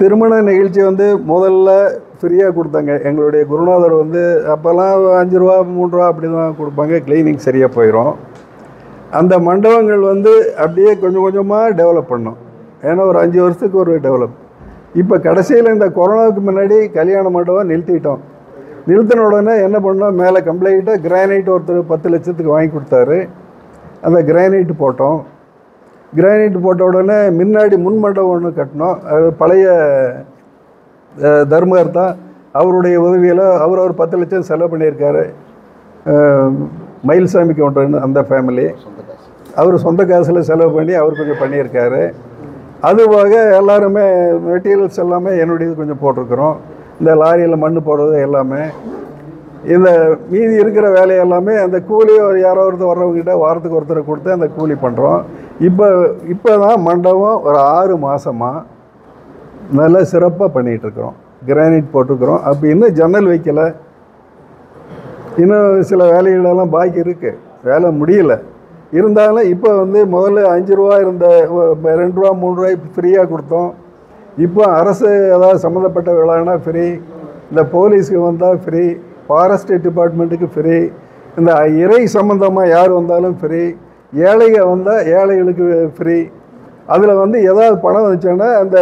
[SPEAKER 2] திருமண நிகழ்ச்சி வந்து முதல்ல ஃப்ரீயாக கொடுத்தாங்க. எங்களுடைய குருநாதர் வந்து அப்போல்லாம் 5 ரூபா 3 ரூபா அப்படி தான் கொடுப்பாங்க. கிளீனிங் சரியாக போயிடும். அந்த மண்டபங்கள் வந்து அப்படியே கொஞ்சம் கொஞ்சமாக டெவலப் பண்ணோம். ஏன்னா ஒரு 5 வருஷத்துக்கு ஒரு டெவலப். இப்போ கடைசியில் இந்த கொரோனாவுக்கு முன்னாடி கல்யாண மண்டபம் நிறுத்திட்டோம். நிறுத்தின உடனே என்ன பண்ணோம், மேலே கம்ப்ளீட்டாக கிரானைட் ஒருத்தர் 10 லட்சத்துக்கு வாங்கி கொடுத்தாரு. அந்த கிரானைட்டு போட்டோம். கிரானைட் போட்ட உடனே முன்னாடி முன் மண்டபம் ஒன்று கட்டினோம். அது பழைய தர்மகர்த்தா, அவருடைய உதவியில் அவர் 10 லட்சம் செலவு பண்ணியிருக்காரு. மயில்சாமி கவுண்டர்னு அந்த ஃபேமிலி, அவர் சொந்த காசில் செலவு பண்ணி அவர் கொஞ்சம் பண்ணியிருக்காரு. அதுவாக எல்லாருமே மெட்டீரியல்ஸ் எல்லாமே என்னுடையது கொஞ்சம் போட்டிருக்கிறோம். இந்த லாரியில் மண் போடுறது எல்லாமே. இந்த மீதி இருக்கிற வேலையெல்லாமே அந்த கூலி யாரோ ஒருத்தர் வர்றவங்ககிட்ட வாரத்துக்கு ஒருத்தரை கொடுத்து அந்த கூலி பண்ணுறோம். இப்போ தான் மண்டபம் ஒரு 6 மாதமாக நல்லா சிறப்பாக பண்ணிகிட்ருக்குறோம். கிரானைட் போட்டிருக்கிறோம். அப்போ இன்னும் ஜன்னல் வைக்கலை. இன்னும் சில வேலைகளெல்லாம் பாக்கி இருக்குது, வேலை முடியலை. இருந்தாலும் இப்போ வந்து முதல்ல 5 ரூபா இருந்த 2 ரூபா 3 ரூபாய்க்கு ஃப்ரீயாக கொடுத்தோம். இப்போ அரசு ஏதாவது சம்மந்தப்பட்ட விழானா ஃப்ரீ, இந்த போலீஸுக்கு வந்தால் ஃப்ரீ, ஃபாரஸ்ட் டிபார்ட்மெண்ட்டுக்கு ஃப்ரீ, இந்த இறை சம்மந்தமாக யார் வந்தாலும் ஃப்ரீ, ஏழைங்க வந்தால் ஏழைகளுக்கு ஃப்ரீ. அதில் வந்து ஏதாவது பணம் வந்துச்சோன்னா இந்த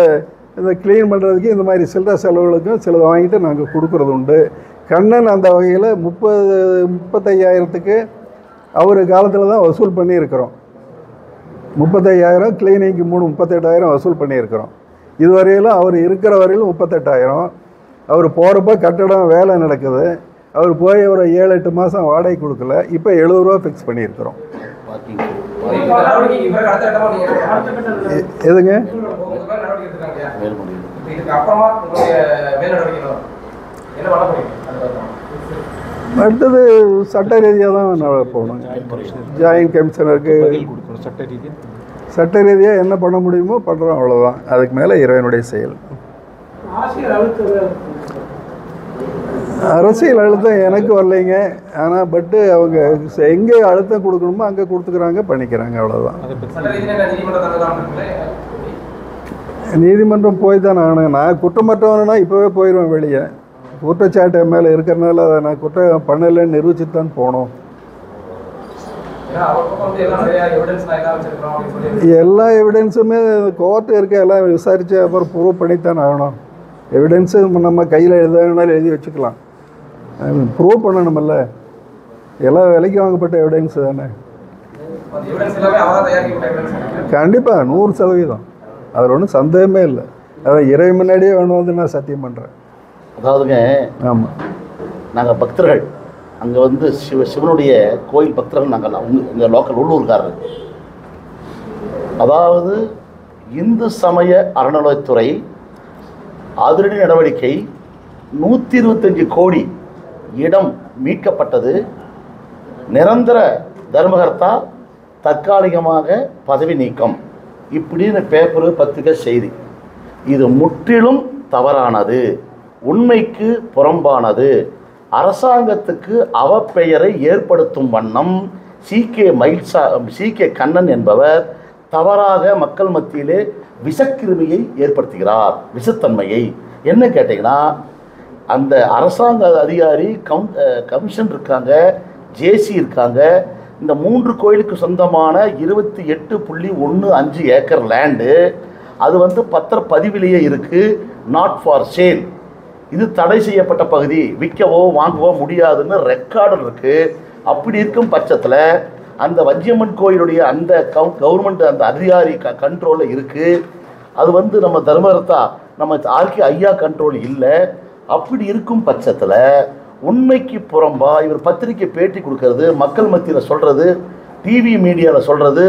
[SPEAKER 2] க்ளீன் பண்ணுறதுக்கு இந்த மாதிரி சில்லற செலவுகளுக்கும் சிலது வாங்கிட்டு நாங்கள் கொடுக்குறது உண்டு. கண்ணன் அந்த வகையில் 35,000க்கு அவர் காலத்தில் தான் வசூல் பண்ணியிருக்கிறோம். 35,000 கிளீனிங்க்கு 38,000 வசூல் பண்ணியிருக்கிறோம். இதுவரையிலும் அவர் இருக்கிற வரையிலும் 38,000. அவர் போகிறப்ப கட்டடம் வேலை நடக்குது. அவர் போய் ஒரு 7-8 மாதம் வாடகை கொடுக்கல. இப்போ 70 ரூபா ஃபிக்ஸ் பண்ணியிருக்கிறோம். எதுங்க? அடுத்தது சட்ட ரீதியாக தான் நான் போகணும். ஜாயின்ட் கமிஷனருக்கு சட்ட ரீதியாக என்ன பண்ண முடியுமோ பண்ணுறோம், அவ்வளோதான். அதுக்கு மேலே இறைவனுடைய செயல். அரசியல் அழுத்தம் எனக்கு வரலைங்க. ஆனால் பட்டு அவங்க எங்கே அழுத்தம் கொடுக்கணுமோ அங்கே கொடுத்துக்கிறாங்க, பண்ணிக்கிறாங்க, அவ்வளோதான். நீதிமன்றம் போய் தான் நான் குற்றமற்றவனா இப்போவே போயிடுவேன் வெளியே. குற்றச்சாட்டு என் மேலே இருக்கிறனால அதை நான் குற்றம் பண்ணலைன்னு நிரூபிச்சுட்டு தான் போனோம். எல்லா எவிடன்ஸுமே கோர்ட்டு இருக்க எல்லாம் விசாரித்து அப்புறம் ப்ரூவ் பண்ணித்தான் ஆகணும். எவிடன்ஸு நம்ம கையில் எழுதாலும் எழுதி வச்சுக்கலாம், ப்ரூவ் பண்ணணுமில்ல. எல்லா விலைக்கு வாங்கப்பட்ட எவிடன்ஸ் தானே. கண்டிப்பாக 100%. அதில் ஒன்றும் சந்தேகமே இல்லை. அதான் இறை முன்னாடியே வேணும் நான் சத்தியம் பண்ணுறேன்.
[SPEAKER 5] அதாவதுங்க,
[SPEAKER 2] ஆமாம்,
[SPEAKER 5] நாங்கள் பக்தர்கள் அங்கே வந்து சிவனுடைய கோயில் பக்தர்கள் நாங்கள் இந்த லோக்கல் உள்ளூர்காரர்கள். அதாவது இந்து சமய அறநிலையத்துறை அதிரடி நடவடிக்கை 125 கோடி இடம் மீட்கப்பட்டது. நிரந்தர தர்மகர்த்தா தற்காலிகமாக பதவி நீக்கம் இப்படின்னு பேப்பரு பத்திரிகை செய்தி. இது முற்றிலும் தவறானது, உண்மைக்கு புறம்பானது. அரசாங்கத்துக்கு அவப்பெயரை ஏற்படுத்தும் வண்ணம் சி.கே. கண்ணன் என்பவர் தவறாக மக்கள் மத்தியிலே விஷக்கிருமியை ஏற்படுத்துகிறார், விஷத்தன்மையை. என்ன கேட்டிங்கன்னா, அந்த அரசாங்க அதிகாரி கமிஷன் இருக்காங்க, ஜேசி இருக்காங்க. இந்த 3 கோயிலுக்கு சொந்தமான 28.15 ஏக்கர் லேண்டு அது வந்து பத்திரப்பதிவிலேயே இருக்குது, நாட் ஃபார் சேல். இது தடை செய்யப்பட்ட பகுதி, விற்கவோ வாங்கவோ முடியாதுன்னு ரெக்கார்டு இருக்குது. அப்படி இருக்கும் பட்சத்தில் அந்த வஞ்சியம்மன் கோயிலுடைய அந்த கவர்மெண்ட் அந்த அதிகாரி கண்ட்ரோலில் இருக்குது. அது வந்து நம்ம தர்மகர்த்தா நம்ம ஆர்கே ஐயா கண்ட்ரோல் இல்லை. அப்படி இருக்கும் பட்சத்தில் உண்மைக்கு புறம்பா இவர் பத்திரிக்கை பேட்டி கொடுக்கறது, மக்கள் மத்தியில் சொல்கிறது, டிவி மீடியாவில் சொல்கிறது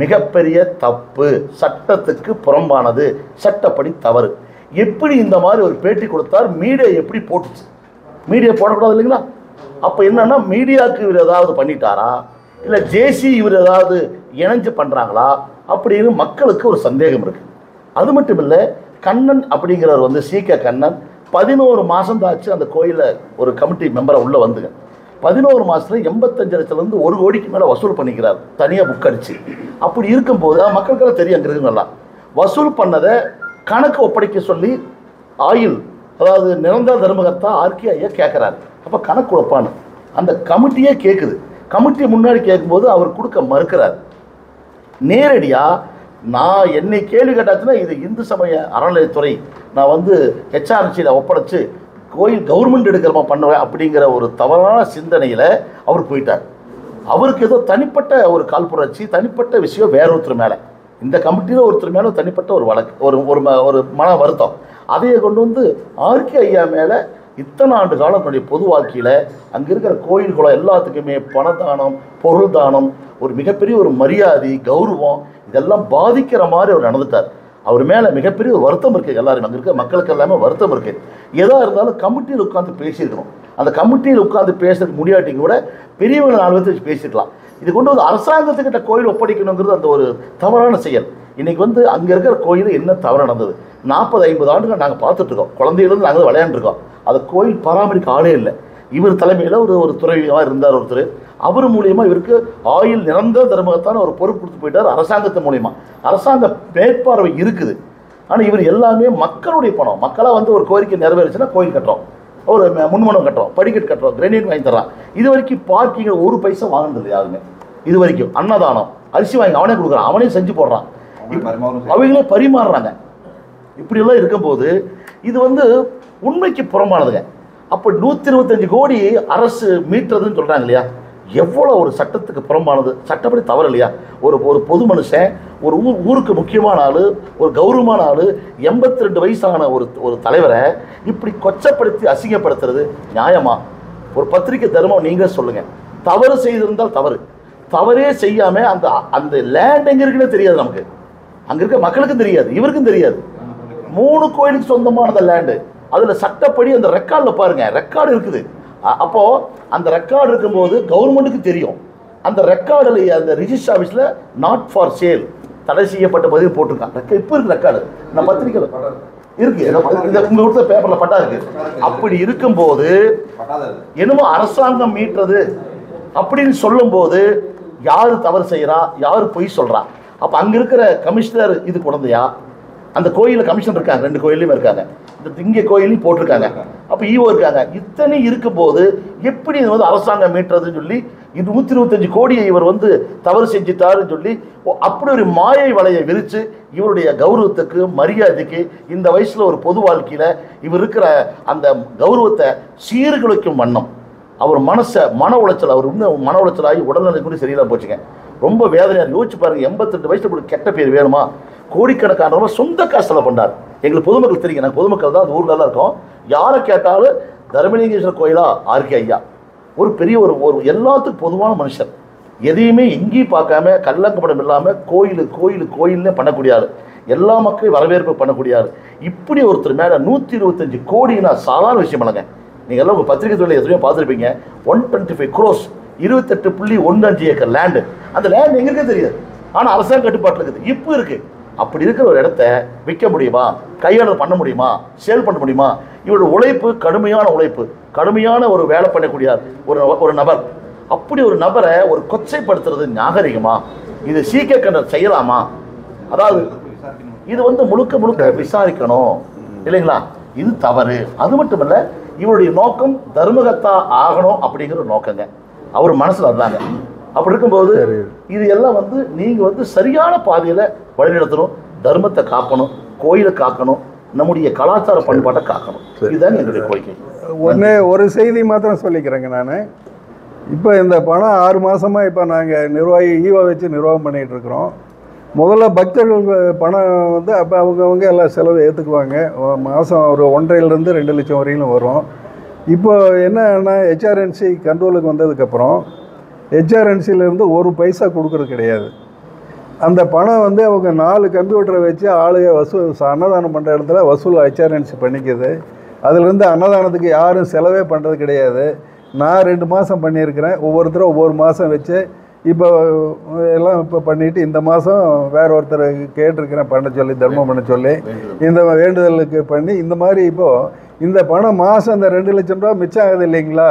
[SPEAKER 5] மிகப்பெரிய தப்பு, சட்டத்துக்கு புறம்பானது, சட்டப்படி தவறு. எப்படி இந்த மாதிரி ஒரு பேட்டி கொடுத்தார், மீடியா எப்படி போட்டுச்சு? மீடியா போடக்கூடாது இல்லைங்களா? அப்போ என்னன்னா, மீடியாவுக்கு இவர் ஏதாவது பண்ணிட்டாரா, இல்லை ஜேசி இவர் ஏதாவது இணைஞ்சு பண்ணுறாங்களா அப்படின்னு மக்களுக்கு ஒரு சந்தேகம் இருக்குது. அது மட்டும் இல்லை, கண்ணன் அப்படிங்கிறவர் வந்து சி.கே. கண்ணன் 11 மாதம் தாச்சு அந்த கோயிலில் ஒரு கமிட்டி மெம்பரை உள்ளே வந்துங்க. 11 மாதத்தில் 85 லட்சத்துலேருந்து 1 கோடிக்கு மேலே வசூல் பண்ணிக்கிறார், தனியாக புக் அடிச்சு. அப்படி இருக்கும்போது மக்களுக்கெல்லாம் தெரியும், அங்கே இருக்குங்களா வசூல் பண்ணதை கணக்கு ஒப்படைக்க சொல்லி ஆயில், அதாவது நிரந்தர தர்மகர்த்தா ஆர்கே ஐயா கேட்குறாரு. அப்போ கணக்கு கொடுப்பான்னு அந்த கமிட்டியே கேட்குது. கமிட்டி முன்னாடி கேட்கும்போது அவர் கொடுக்க மறுக்கிறார். நேரடியாக நான் என்னை கேள்வி கேட்டாச்சுன்னா, இது இந்து சமய அறநிலையத்துறை, நான் வந்து ஹெச்ஆர்சியில் ஒப்படைச்சு கோயில் கவர்மெண்ட் எடுக்கிறமா பண்ணுவேன் அப்படிங்கிற ஒரு தவறான சிந்தனையில் அவர் போயிட்டார். அவருக்கு ஏதோ தனிப்பட்ட ஒரு காழ்ப்புணர்ச்சி, தனிப்பட்ட விஷயம் வேற ஒருத்தர் மேலே, இந்த கமிட்டியில் ஒருத்தர் மேலே தனிப்பட்ட ஒரு வழக்கு, ஒரு மன வருத்தம். அதையை கொண்டு வந்து ஆர்கே ஐயா மேலே இத்தனை ஆண்டு காலம் தன்னுடைய பொது வாழ்க்கையில் அங்கே இருக்கிற கோயில்களோ எல்லாத்துக்குமே பணதானம், பொருள் தானம், ஒரு மிகப்பெரிய ஒரு மரியாதை, கௌரவம், இதெல்லாம் பாதிக்கிற மாதிரி அவர் நடந்துட்டார். அவர் மேலே மிகப்பெரிய ஒரு வருத்தம் இருக்குது. எல்லாரும் அங்கே இருக்க மக்களுக்கு எல்லாமே வருத்தம் இருக்குது. எதாக இருந்தாலும் கமிட்டியில் உட்காந்து பேசியிருக்கணும். அந்த கமிட்டியில் உட்காந்து பேசுறதுக்கு முடியாட்டிங்க கூட பெரியவங்க 4 பேர் வச்சு பேசிக்கலாம். இது கொண்டு வந்து அரசாங்கத்துக்கிட்ட கோயில் ஒப்படைக்கணுங்கிறது அந்த ஒரு தவறான செயல். இன்றைக்கி வந்து அங்கே இருக்கிற கோயில் என்ன தவறு நடந்தது? 40-50 ஆண்டுகள் நாங்கள் பார்த்துட்ருக்கோம். குழந்தையிலேருந்து நாங்கள் விளையாண்டுருக்கோம். அதை கோயில் பராமரிக்க ஆளே இல்லை. இவர் தலைமையில் ஒரு துறையாக இருந்தார் ஒருத்தர். அவர் மூலியமாக இவருக்கு ஆயில் நிரந்தர தர்மகத்தான ஒரு பொறுப்பு கொடுத்து போயிட்டார் அரசாங்கத்து மூலியமாக. அரசாங்க மேற்பார்வை இருக்குது. ஆனால் இவர் எல்லாமே மக்களுடைய பணம். மக்களாக வந்து ஒரு கோரிக்கை நிறைவேறுச்சுன்னா கோயில் கட்டுறோம், ஒரு முன்மனம் கட்டுறோம், படிக்கட்டு கட்டுறோம், கிரேனைட் வாங்கி தர்றான். இது வரைக்கும் பார்க்கிங்க 1 பைசா வாங்கினது யாருமே. இது வரைக்கும் அன்னதானம், அரிசி வாங்கி அவனே கொடுக்குறான், அவனே செஞ்சு போடுறான், அவங்களே பரிமாறுறாங்க. இப்படியெல்லாம் இருக்கும்போது இது வந்து உண்மைக்கு புறம்பானதுங்க. அப்போ 125 கோடி அரசு மீட்டுறதுன்னு சொல்கிறாங்க இல்லையா, எவ்வளோ ஒரு சட்டத்துக்கு புறம்பானது, சட்டப்படி தவறு இல்லையா? ஒரு பொது மனுஷன், ஒரு ஊருக்கு முக்கியமான ஆள், ஒரு கௌரவமான ஆள், 82 வயசான ஒரு தலைவரை இப்படி கொச்சப்படுத்தி அசிங்கப்படுத்துறது நியாயமா? ஒரு பத்திரிக்கை தர்மம் நீங்கள் சொல்லுங்கள். தவறு செய்திருந்தால் தவறு, தவறே செய்யாமல் அந்த லேண்ட் எங்கே இருக்குன்னு தெரியாது நமக்கு, அங்கே இருக்க மக்களுக்கும் தெரியாது, இவருக்கும் தெரியாது. 3 கோயிலுக்கு சொந்தமான அந்த லேண்டு, அதில் சட்டப்படி அந்த ரெக்கார்டில் பாருங்கள், ரெக்கார்டு இருக்குது. அப்போது அந்த ரெக்கார்டு இருக்கும்போது கவர்மெண்ட்டுக்கு தெரியும். அந்த ரெக்கார்டில் அந்த ரிஜிஸ்டர் ஆஃபீஸில் நாட் ஃபார் சேல் தடை செய்யப்பட்ட பதிவு போட்டிருக்காங்க. இப்போ இருக்கு ரெக்கார்டு, நான் பத்திரிக்கையில் இருக்கு, உங்க கொடுத்த பேப்பரில் பட்டா இருக்கு. அப்படி இருக்கும்போது என்னமோ அரசாங்கம் மீட்டுறது அப்படின்னு சொல்லும்போது யார் தவறு செய்கிறா, யார் பொய் சொல்கிறா? அப்போ அங்கே இருக்கிற கமிஷனர் இது குழந்தையா? அந்த கோயிலில் கமிஷனர் இருக்காங்க, 2 கோயிலையும் இருக்காங்க, இந்த இங்கே கோயிலையும் போட்டிருக்காங்க, அப்போ ஈவோ இருக்காங்க. இத்தனை இருக்கும்போது எப்படி இது வந்து அரசாங்கம் மீட்டுறதுன்னு சொல்லி 125 கோடியை இவர் வந்து தவறு செஞ்சிட்டாருன்னு சொல்லி அப்படி ஒரு மாயை வலையை விரித்து இவருடைய கௌரவத்துக்கு மரியாதைக்கு இந்த வயசில் ஒரு பொது வாழ்க்கையில் இவர் இருக்கிற அந்த கௌரவத்தை சீர்குலைக்கும் வண்ணம் அவர் மன உளைச்சல், அவர் இன்னும் மன உளைச்சலாகி உடல்நிலை கூட சரியில்லாம போச்சுங்க. ரொம்ப வேதனையாக யோசிச்சு பாருங்க. 88 வயசுல கெட்ட பேர் வேணுமா? கோடிக்கணக்கான சொந்த காசில் பண்ணார். எங்களுக்கு பொதுமக்கள் தெரியுங்க, நாங்கள் பொதுமக்கள் தான் அந்த ஊரில் தான் இருக்கோம். யாரை கேட்டாலும் தர்மலிங்கேஸ்வரர் கோயிலா ஆர்கே ஐயா ஒரு பெரிய ஒரு எல்லாத்துக்கும் பொதுவான மனுஷர். எதையுமே எங்கேயும் பார்க்காம கள்ளங்கப்படம் இல்லாமல் கோயில்னே பண்ணக்கூடியாரு, எல்லா மக்களையும் வரவேற்பு பண்ணக்கூடியாரு. இப்படி ஒருத்தர் மேலே 125 கோடினா சாதாரண விஷயம் இல்லைங்க. நீங்கள் எல்லாம் உங்கள் பத்திரிகை துறையில் எதுவுமே பார்த்துருப்பீங்க. 125 crores 28.15 ஏக்கர் லேண்டு. அந்த லேண்ட் எங்கே இருக்கே தெரியாது, ஆனால் அரசாங்க கட்டுப்பாட்டில் இருக்குது. இப்போ இருக்குது. அப்படி இருக்கிற ஒரு இடத்த விற்க முடியுமா? கையாளர் பண்ண முடியுமா? சேல் பண்ண முடியுமா? இவரோட உழைப்பு கடுமையான உழைப்பு, கடுமையான ஒரு வேலை பண்ணக்கூடியார் ஒரு நபர். அப்படி ஒரு நபரை ஒரு கொச்சைப்படுத்துறது நாகரிகமா? இது சீக்கிய கண்டர் செய்யலாமா? அதாவது இது வந்து முழுக்க விசாரிக்கணும் இல்லைங்களா? இது தவறு. அது மட்டும் இல்லை, இவருடைய நோக்கம் தர்மகத்தா ஆகணும் அப்படிங்கிற ஒரு நோக்கங்க. அவர் மனசில் இருந்தாங்க. அப்படி இருக்கும்போது இது எல்லாம் வந்து நீங்கள் வந்து சரியான பாதையில் வழிநடத்தணும், தர்மத்தை காக்கணும், கோயிலை காக்கணும், நம்முடைய கலாச்சார பண்பாட்டை காக்கணும். இதுதான் என்னுடைய கோரிக்கை.
[SPEAKER 2] ஒரு செய்தி மாத்திரம் சொல்லிக்கிறேங்க. நான் இப்போ இந்த பணம் 6 மாதமாக இப்போ நாங்கள் ஈவோ வச்சு நிர்வாகம் பண்ணிகிட்டு இருக்கிறோம். முதல்ல பக்தர்கள் பணம் வந்து அப்போ அவங்கவுங்க எல்லாம் செலவு ஏற்றுக்குவாங்க. மாதம் ஒரு 1.5 to 2 லட்சம் வரையிலும் வரும். இப்போ என்னன்னா ஹெச்ஆர்என்சி கண்ட்ரோலுக்கு வந்ததுக்கப்புறம் ஹெச்ஆர்என்சிலேருந்து 1 பைசா கொடுக்கறது கிடையாது. அந்த பணம் வந்து அவங்க 4 கம்ப்யூட்டரை வச்சு ஆளுக அன்னதானம் பண்ணுற இடத்துல வசூல் ஹெச்ஆர்என்சி பண்ணிக்குது. அதுலேருந்து அன்னதானத்துக்கு யாரும் செலவே பண்ணுறது கிடையாது. நான் 2 மாதம் பண்ணியிருக்கிறேன். ஒவ்வொருத்தரும் ஒவ்வொரு மாதம் வச்சு இப்போ எல்லாம் இப்போ பண்ணிவிட்டு இந்த மாதம் வேற ஒருத்தர் கேட்டிருக்கிறேன் பண்ண சொல்லி, தர்மம் பண்ண சொல்லி, இந்த வேண்டுதலுக்கு பண்ணி இந்த மாதிரி இப்போது இந்த பணம் மாதம் இந்த 2 லட்சம் ரூபா மிச்சம் ஆகுது இல்லைங்களா?